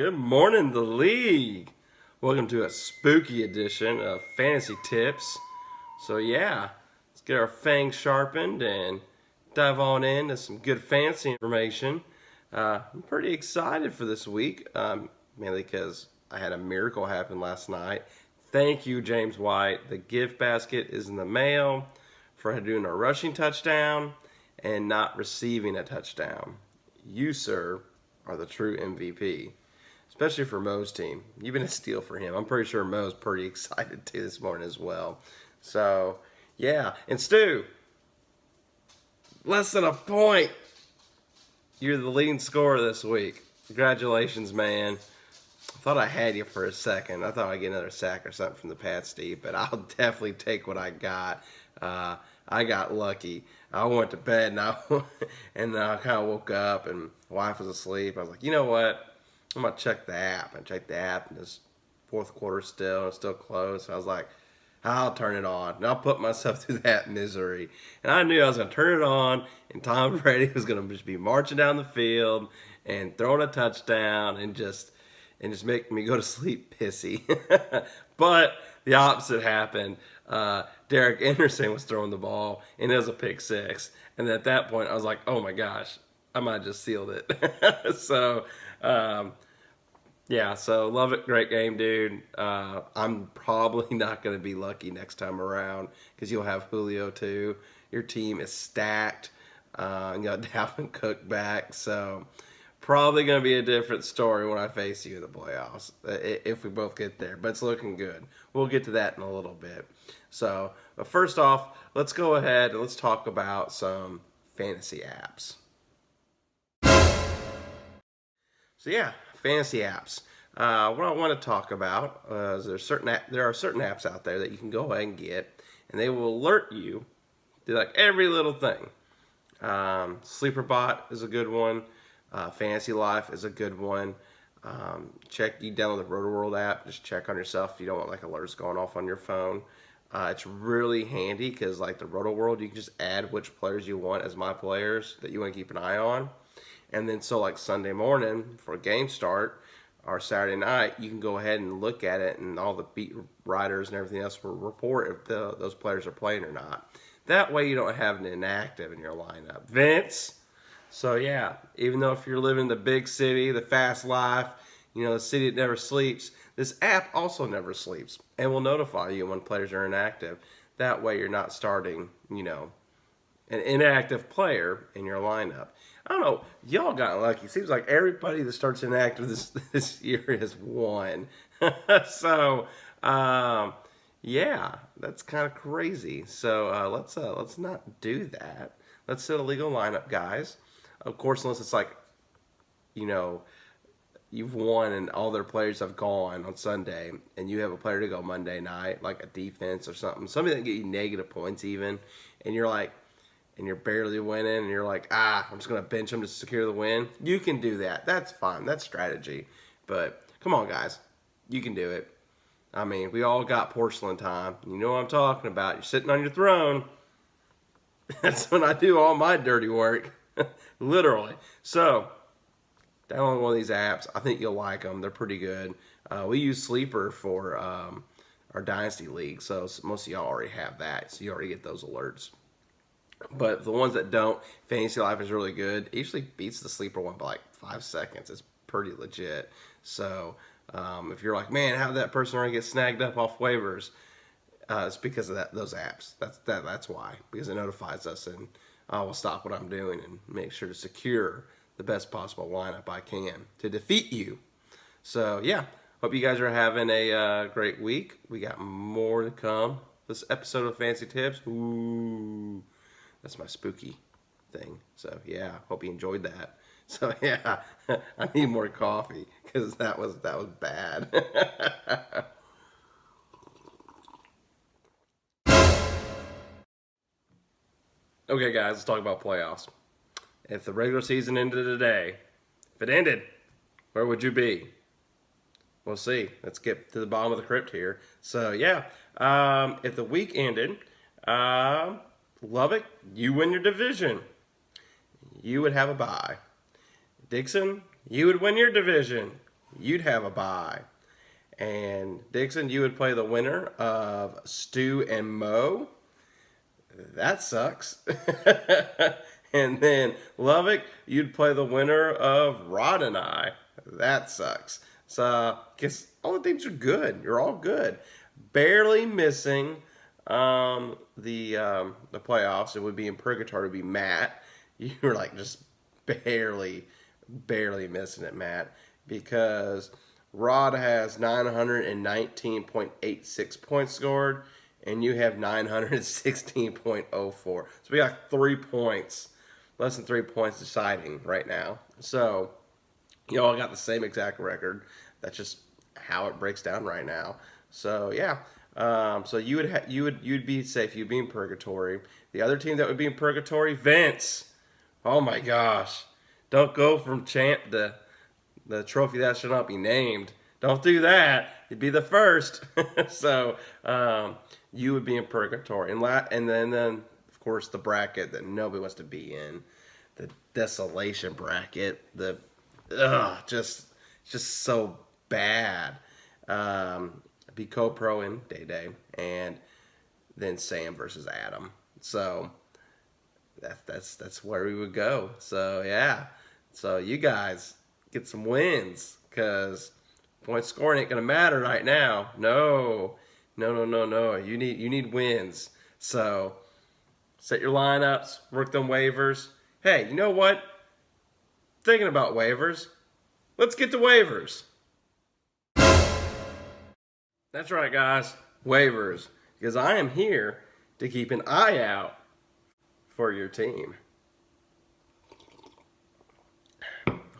Good morning, the league. Welcome to a spooky edition of Fantasy Tips. So yeah, let's get our fangs sharpened and dive on into some good fantasy information. I'm pretty excited for this week, mainly because I had a miracle happen last night. Thank you, James White. The gift basket is in the mail for doing a rushing touchdown and not receiving a touchdown. You, sir, are the true MVP. Especially for Mo's team. You've been a steal for him. I'm pretty sure Mo's pretty excited too this morning as well. So, yeah. And Stu, less than a point. You're the leading scorer this week. Congratulations, man. I thought I had you for a second. I thought I'd get another sack or something from the Pat Steve, but I'll definitely take what I got. I got lucky. I went to bed and I kind of woke up and my wife was asleep. I was like, you know what? I'm going to check the app. I checked the app, and it's fourth quarter still, and it's still closed. So I was like, I'll turn it on. And I'll put myself through that misery. And I knew I was going to turn it on, and Tom Brady was going to just be marching down the field and throwing a touchdown and just make me go to sleep pissy. But the opposite happened. Derek Anderson was throwing the ball, and it was a pick six. And at that point, I was like, oh my gosh, I might have just sealed it. So, yeah, so love it. Great game, dude. I'm probably not going to be lucky next time around because you'll have Julio too. Your team is stacked. You got Dalvin Cook back. So probably going to be a different story when I face you in the playoffs if we both get there. But it's looking good. We'll get to that in a little bit. So, but first off, let's go ahead and let's talk about some fantasy apps. So yeah, fantasy apps. What I want to talk about is there are certain apps out there that you can go ahead and get, and they will alert you to like every little thing. SleeperBot is a good one. Fantasy Life is a good one. You download the RotoWorld app. Just check on yourself if you don't want like alerts going off on your phone. It's really handy because like the RotoWorld, you can just add which players you want as my players that you want to keep an eye on. And then so like Sunday morning for game start or Saturday night, you can go ahead and look at it and all the beat writers and everything else will report if those players are playing or not. That way you don't have an inactive in your lineup. Vince. So yeah, even though if you're living in the big city, the fast life, the city that never sleeps, this app also never sleeps and will notify you when players are inactive. That way you're not starting, an inactive player in your lineup. I don't know. Y'all got lucky. Seems like everybody that starts inactive this year has won. So, yeah, that's kind of crazy. So let's not do that. Let's set a legal lineup, guys. Of course, unless it's like, you've won and all their players have gone on Sunday, and you have a player to go Monday night, like a defense or something that get you negative points even, and you're like. And you're barely winning, and you're like, I'm just going to bench him to secure the win. You can do that. That's fine. That's strategy. But come on, guys. You can do it. I mean, we all got porcelain time. You know what I'm talking about. You're sitting on your throne. That's when I do all my dirty work. Literally. So, download one of these apps. I think you'll like them. They're pretty good. We use Sleeper for our Dynasty League, so most of y'all already have that. So you already get those alerts. But the ones that don't, Fantasy Life is really good. It usually beats the Sleeper one by like 5 seconds. It's pretty legit. So if you're like, man, how did that person already get snagged up off waivers? It's because of those apps. That's why. Because it notifies us, and I will stop what I'm doing and make sure to secure the best possible lineup I can to defeat you. So yeah, hope you guys are having a great week. We got more to come. This episode of Fancy Tips. Ooh. That's my spooky thing. So, yeah, hope you enjoyed that. So, yeah, I need more coffee because that was bad. Okay, guys, let's talk about playoffs. If the regular season ended today, if it ended, where would you be? We'll see. Let's get to the bottom of the crypt here. So, yeah, if the week ended, Lubbock, you win your division. You would have a bye. Dixon, you would win your division. you'd have a bye. And Dixon, you would play the winner of Stu and Mo. That sucks. And then Lovick, you'd play the winner of Rod and I. That sucks. So, guess all the teams are good. You're all good. Barely missing the playoffs. It would be in purgatory. It would be Matt. You were like just barely missing it, Matt, because Rod has 919.86 points scored, and you have 916.04. So we got 3 points, less than 3 points deciding right now. So you all got the same exact record. That's just how it breaks down right now. So yeah. So you'd be safe. You'd be in purgatory. The other team that would be in purgatory, Vince. Oh my gosh! Don't go from champ to the trophy that should not be named. Don't do that. You'd be the first. So you would be in purgatory, and then of course the bracket that nobody wants to be in, the desolation bracket. The just so bad. Be Co-Pro and Day, and then Sam versus Adam. So that's where we would go. So yeah, so you guys get some wins, because point scoring ain't gonna matter right now. No. You need wins. So set your lineups, work them waivers. Hey, you know what? Thinking about waivers. Let's get to waivers. That's right, guys. Waivers. Because I am here to keep an eye out for your team.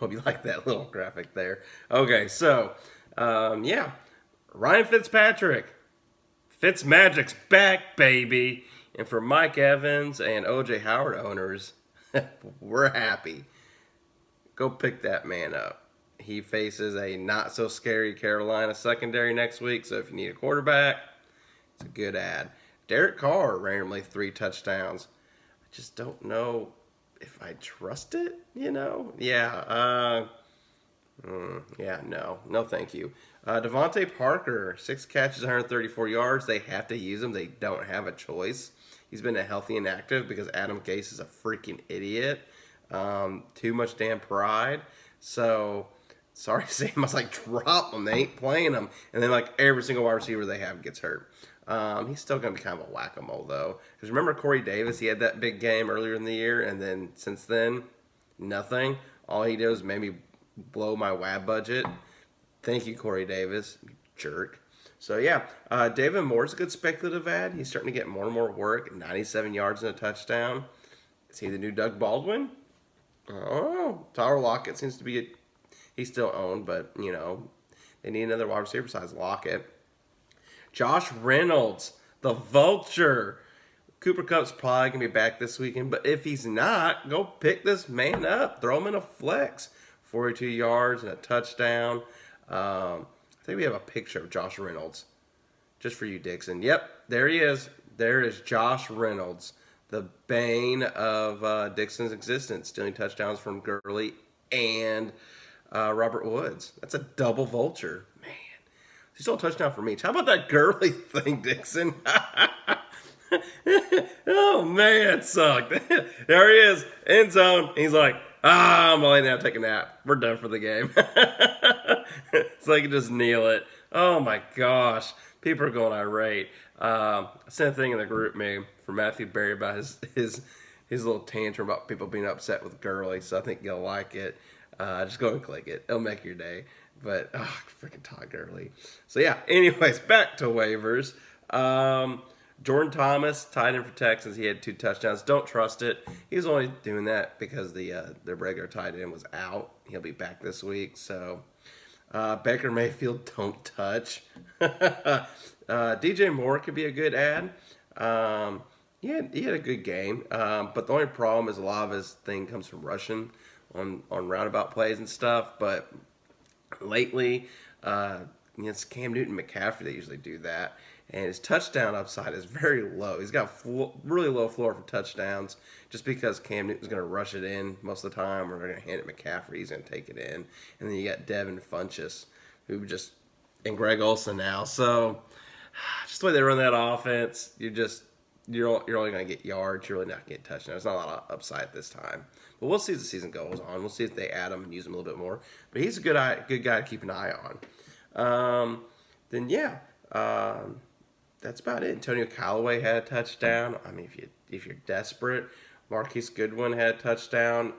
Hope you like that little graphic there. Okay, so, yeah. Ryan Fitzpatrick. Fitzmagic's back, baby. And for Mike Evans and OJ Howard owners, we're happy. Go pick that man up. He faces a not-so-scary Carolina secondary next week, so if you need a quarterback, it's a good ad. Derek Carr, randomly 3 touchdowns. I just don't know if I trust it, you know? Yeah, no thank you. Devontae Parker, 6 catches, 134 yards. They have to use him. They don't have a choice. He's been a healthy inactive because Adam Gase is a freaking idiot. Too much damn pride. So, sorry to say, I must drop him. They ain't playing him. And then every single wide receiver they have gets hurt. He's still going to be kind of a whack-a-mole, though. Because remember Corey Davis? He had that big game earlier in the year, and then since then, nothing. All he did was maybe blow my WAB budget. Thank you, Corey Davis, you jerk. So, yeah, David Moore's a good speculative ad. He's starting to get more and more work. 97 yards and a touchdown. Is he the new Doug Baldwin? Oh, Tyler Lockett seems to be he's still owned, but, you know, they need another wide receiver besides Lockett. Josh Reynolds, the Vulture. Cooper Kupp's probably going to be back this weekend, but if he's not, go pick this man up. Throw him in a flex. 42 yards and a touchdown. I think we have a picture of Josh Reynolds just for you, Dixon. Yep, there he is. There is Josh Reynolds, the bane of Dixon's existence, stealing touchdowns from Gurley and Robert Woods. That's a double Vulture. Man, he stole a touchdown from each. How about that Gurley thing, Dixon? Oh, man, it sucked. There he is, end zone. He's like, I'm laying down, take a nap. We're done for the game. So I can just kneel it. Oh, my gosh. People are going irate. I sent a thing in the group me for Matthew Berry about his little tantrum about people being upset with Gurley, so I think you'll like it. Just go and click it. It'll make your day. But, freaking Todd Gurley. So, yeah, anyways, back to waivers. Jordan Thomas, tight end for Texans. He had 2 touchdowns. Don't trust it. He was only doing that because their regular tight end was out. He'll be back this week. So, Baker Mayfield, don't touch. DJ Moore could be a good ad. He had a good game. But the only problem is a lot of his thing comes from rushing on roundabout plays and stuff. But lately, it's Cam Newton and McCaffrey that usually do that. and his touchdown upside is very low. He's got really low floor for touchdowns just because Cam Newton's going to rush it in most of the time, or they're going to hand it McCaffrey. He's going to take it in. And then you got Devin Funchess, and Greg Olsen now. So just the way they run that offense, you're only going to get yards. You're really not going to get touchdowns. There's not a lot of upside this time. But we'll see as the season goes on. We'll see if they add him and use him a little bit more. But he's a good guy to keep an eye on. That's about it. Antonio Callaway had a touchdown. I mean, if you're desperate, Marquise Goodwin had a touchdown.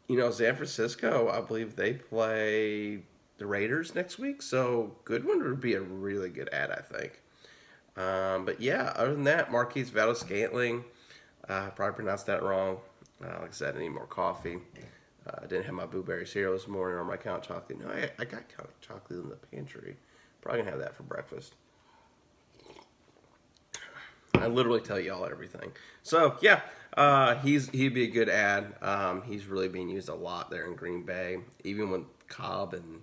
San Francisco, I believe they play the Raiders next week, so Goodwin would be a really good ad, I think. But yeah, other than that, Marquise Valdes-Scantling, probably pronounced that wrong. Like I said, I need more coffee. I didn't have my blueberry cereal this morning or my count chocolate. No, I got count chocolate in the pantry. Probably gonna have that for breakfast. I literally tell y'all everything. So yeah, he'd be a good ad. He's really being used a lot there in Green Bay, even when Cobb and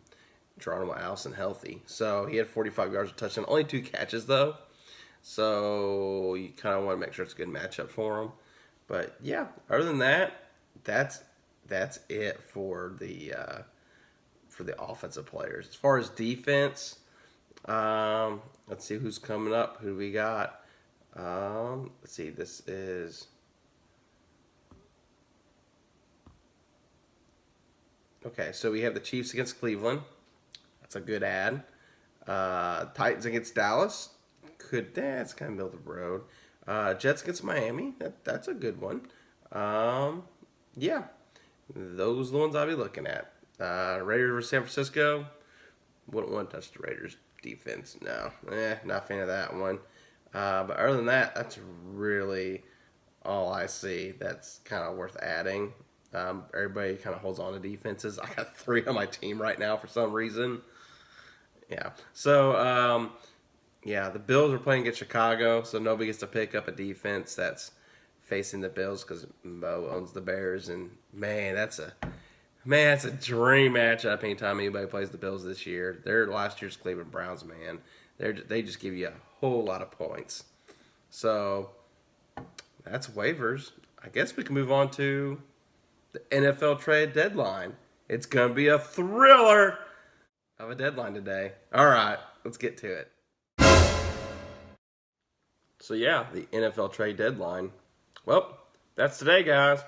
Geronimo Allison healthy. So he had 45 yards of touchdown, only 2 catches though. So you kind of want to make sure it's a good matchup for him. But yeah, other than that, that's it for the offensive players. As far as defense, let's see who's coming up. Who do we got? Let's see. This is okay. So we have the Chiefs against Cleveland. That's a good ad. Titans against Dallas. That's kind of middle of the road. Jets against Miami. That's a good one. Yeah, those are the ones I'll be looking at. Raiders versus San Francisco. Wouldn't want to touch the Raiders defense. No, not a fan of that one. But other than that, that's really all I see that's kind of worth adding. Everybody kind of holds on to defenses. I got 3 on my team right now for some reason. Yeah. So, the Bills are playing against Chicago, so nobody gets to pick up a defense that's facing the Bills because Mo owns the Bears, and that's a dream matchup anytime anybody plays the Bills this year. They're last year's Cleveland Browns, man. They just give you a whole lot of points. So that's waivers. I guess we can move on to the NFL trade deadline. It's going to be a thriller of a deadline today. All right, let's get to it. So yeah, the NFL trade deadline. Well, that's today, guys.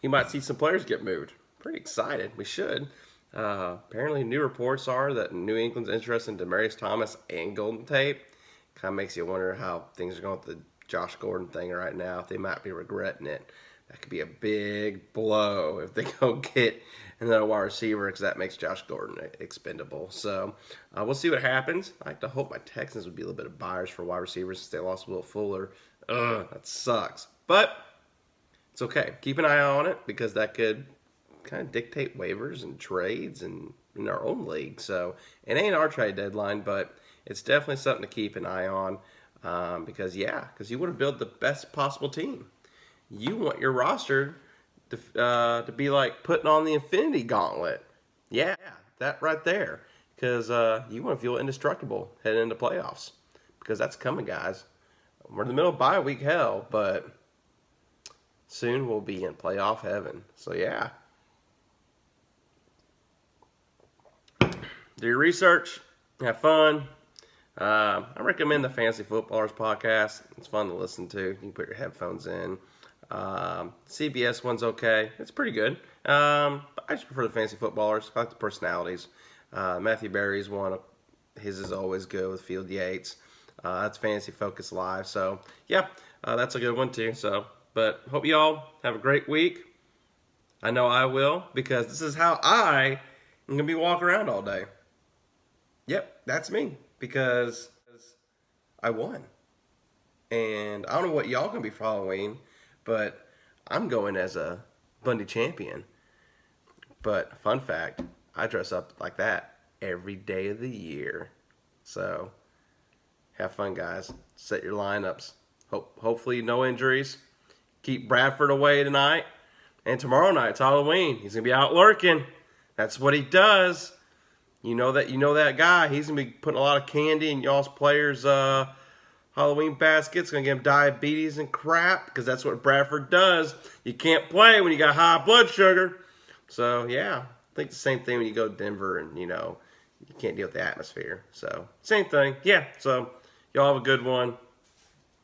You might see some players get moved. Pretty excited. We should. Apparently, new reports are that New England's interested in Demaryius Thomas and Golden Tate. Kind of makes you wonder how things are going with the Josh Gordon thing right now. If they might be regretting it. That could be a big blow if they go get another wide receiver, because that makes Josh Gordon expendable. So we'll see what happens. I like to hope my Texans would be a little bit of buyers for wide receivers since they lost Will Fuller. That sucks. But it's okay. Keep an eye on it, because that could kind of dictate waivers and trades and in our own league. So it ain't our trade deadline, but it's definitely something to keep an eye on, because you want to build the best possible team. You want your roster to be like putting on the Infinity Gauntlet. Yeah, that right there. Because you want to feel indestructible heading into playoffs. Because that's coming, guys. We're in the middle of bye week hell, but soon we'll be in playoff heaven. So yeah. Do your research. Have fun. I recommend the Fantasy Footballers podcast. It's fun to listen to. You can put your headphones in. CBS one's okay. It's pretty good. But I just prefer the Fantasy Footballers. I like the personalities. Matthew Berry's one. His is always good with Field Yates. That's Fantasy Focus Live. So, yeah, that's a good one too. So, but hope you all have a great week. I know I will, because this is how I am going to be walking around all day. Yep, that's me, because I won. And I don't know what y'all going to be for Halloween, but I'm going as a Bundy champion. But fun fact, I dress up like that every day of the year. So have fun, guys. Set your lineups. Hopefully no injuries. Keep Bradford away tonight. And tomorrow night, it's Halloween. He's going to be out lurking. That's what he does. You know that guy. He's gonna be putting a lot of candy in y'all's players' Halloween baskets. Gonna give him diabetes and crap because that's what Bradford does. You can't play when you got high blood sugar. So yeah, I think the same thing when you go to Denver and you can't deal with the atmosphere. So same thing. Yeah. So y'all have a good one.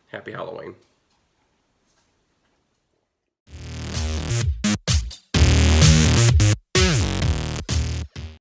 Happy Halloween.